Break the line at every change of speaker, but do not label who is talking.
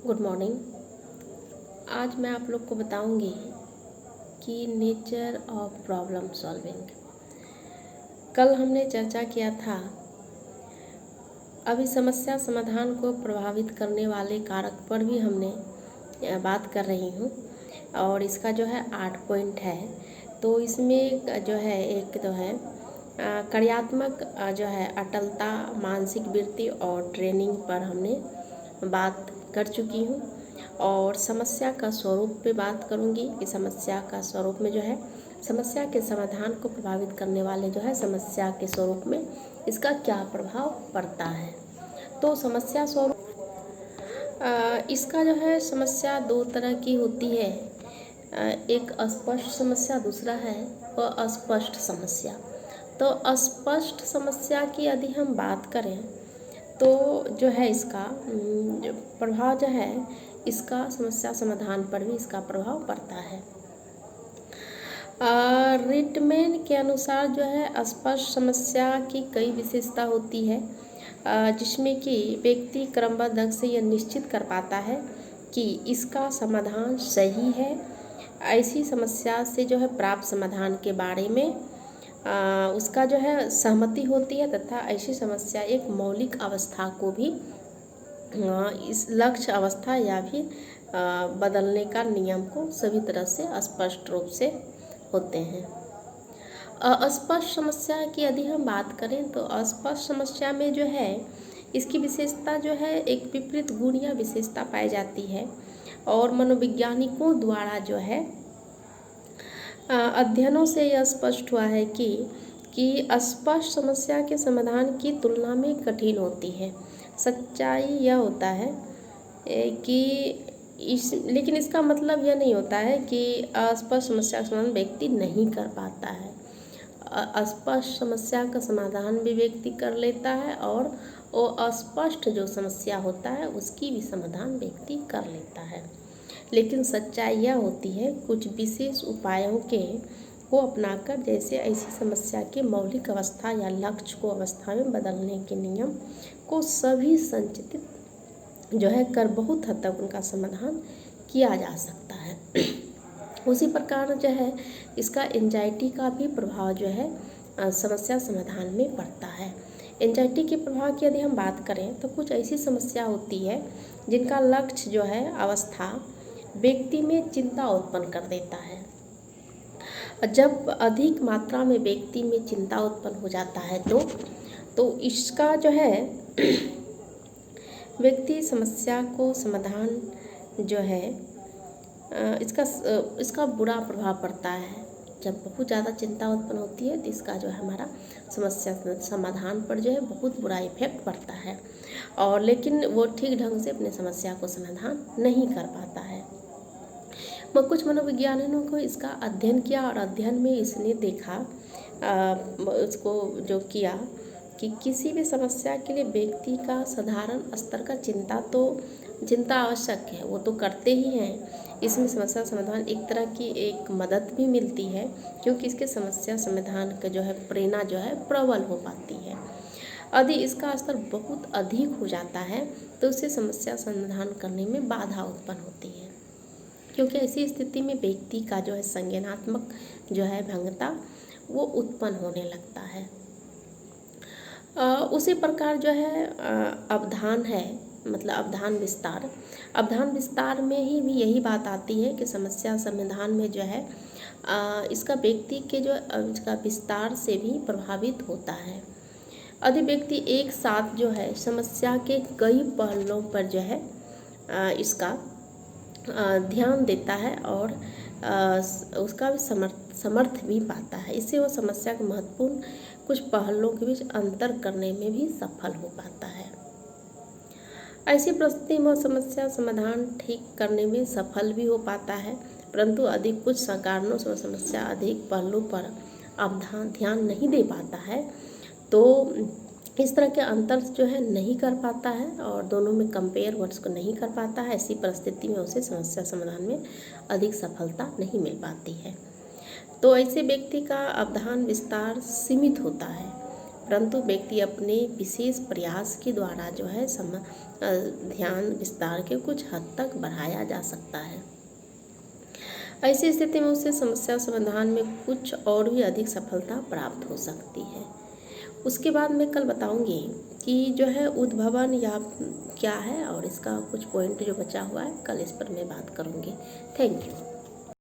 Good morning. आज मैं आप लोग को बताऊंगी कि नेचर ऑफ प्रॉब्लम सॉल्विंग। कल हमने चर्चा किया था अभी समस्या समाधान को प्रभावित करने वाले कारक पर भी हमने बात कर रही हूँ और इसका जो है 8 पॉइंट है। तो इसमें जो है एक तो है कार्यात्मक जो है अटलता, मानसिक वृत्ति और ट्रेनिंग पर हमने बात कर चुकी हूँ और समस्या का स्वरूप पे बात करूँगी कि समस्या का स्वरूप में जो है समस्या के समाधान को प्रभावित करने वाले जो है समस्या के स्वरूप में इसका क्या प्रभाव पड़ता है। तो समस्या स्वरूप इसका जो है समस्या दो तरह की होती है, एक अस्पष्ट समस्या, दूसरा है अस्पष्ट समस्या। तो अस्पष्ट समस्या की यदि हम बात करें तो जो है इसका प्रभाव जो है इसका समस्या समाधान पर भी इसका प्रभाव पड़ता है। रिटमैन के अनुसार जो है अस्पष्ट समस्या की कई विशेषता होती है, जिसमें कि व्यक्ति क्रमबद्ध ढंग से यह निश्चित कर पाता है कि इसका समाधान सही है। ऐसी समस्या से जो है प्राप्त समाधान के बारे में उसका जो है सहमति होती है तथा ऐसी समस्या एक मौलिक अवस्था को भी इस लक्ष्य अवस्था या भी बदलने का नियम को सभी तरह से स्पष्ट रूप से होते हैं। अस्पष्ट समस्या की यदि हम बात करें तो अस्पष्ट समस्या में जो है इसकी विशेषता जो है एक विपरीत गुण या विशेषता पाई जाती है और मनोवैज्ञानिकों द्वारा जो है अध्ययनों से यह स्पष्ट हुआ है कि अस्पष्ट समस्या के समाधान की तुलना में कठिन होती है। सच्चाई यह होता है कि लेकिन इसका मतलब यह नहीं होता है कि अस्पष्ट समस्या का समाधान व्यक्ति नहीं कर पाता है। अस्पष्ट समस्या का समाधान भी व्यक्ति कर लेता है और वो अस्पष्ट जो समस्या होता है उसकी भी समाधान व्यक्ति कर लेता है। लेकिन सच्चाई यह होती है कुछ विशेष उपायों को अपनाकर, जैसे ऐसी समस्या के मौलिक अवस्था या लक्ष्य को अवस्था में बदलने के नियम को सभी संचित जो है कर बहुत हद तक उनका समाधान किया जा सकता है। उसी प्रकार जो है इसका एंजाइटी का भी प्रभाव जो है समस्या समाधान में पड़ता है। एंजाइटी के प्रभाव की यदि हम बात करें तो कुछ ऐसी समस्या होती है जिनका लक्ष्य जो है अवस्था व्यक्ति में चिंता उत्पन्न कर देता है। जब अधिक मात्रा में व्यक्ति में चिंता उत्पन्न हो जाता है तो इसका जो है व्यक्ति समस्या को समाधान जो है इसका बुरा प्रभाव पड़ता है। जब बहुत ज़्यादा चिंता उत्पन्न होती है तो इसका जो है हमारा समस्या समाधान पर जो है बहुत बुरा इफेक्ट पड़ता है और लेकिन वो ठीक ढंग से अपने समस्या को समाधान नहीं कर पाता है। कुछ मनोविज्ञानियों को इसका अध्ययन किया और अध्ययन में इसने देखा उसको जो किया कि किसी भी समस्या के लिए व्यक्ति का साधारण स्तर का चिंता आवश्यक है, वो तो करते ही हैं। इसमें समस्या समाधान एक तरह की एक मदद भी मिलती है क्योंकि इसके समस्या समाधान का जो है प्रेरणा जो है प्रबल हो पाती है। यदि इसका स्तर बहुत अधिक हो जाता है तो उससे समस्या समाधान करने में बाधा उत्पन्न होती है, क्योंकि ऐसी स्थिति में व्यक्ति का जो है संज्ञानात्मक जो है भंगता वो उत्पन्न होने लगता है। उसी प्रकार जो है अवधान है, मतलब अवधान विस्तार में ही भी यही बात आती है कि समस्या समाधान में जो है इसका व्यक्ति के जो इसका विस्तार से भी प्रभावित होता है। यदि व्यक्ति एक साथ जो है समस्या के कई पहलुओं पर जो है इसका ध्यान देता है और उसका भी समर्थ भी पाता है, इससे वो समस्या के महत्वपूर्ण कुछ पहलुओं के बीच अंतर करने में भी सफल हो पाता है। ऐसी परिस्थिति में समस्या समाधान ठीक करने में सफल भी हो पाता है, परंतु अधिक कुछ कारणों से समस्या अधिक पहलू पर ध्यान नहीं दे पाता है, तो इस तरह के अंतर जो है नहीं कर पाता है और दोनों में कंपेयर वर्ड्स को नहीं कर पाता है। ऐसी परिस्थिति में उसे समस्या समाधान में अधिक सफलता नहीं मिल पाती है। तो ऐसे व्यक्ति का अवधान विस्तार सीमित होता है, परंतु व्यक्ति अपने विशेष प्रयास के द्वारा जो है ध्यान विस्तार के कुछ हद तक बढ़ाया जा सकता है। ऐसी स्थिति में उसे समस्या समाधान में कुछ और भी अधिक सफलता प्राप्त हो सकती है। उसके बाद मैं कल बताऊंगी कि जो है उद्भवन या क्या है, और इसका कुछ पॉइंट जो बचा हुआ है कल इस पर मैं बात करूंगी। Thank you.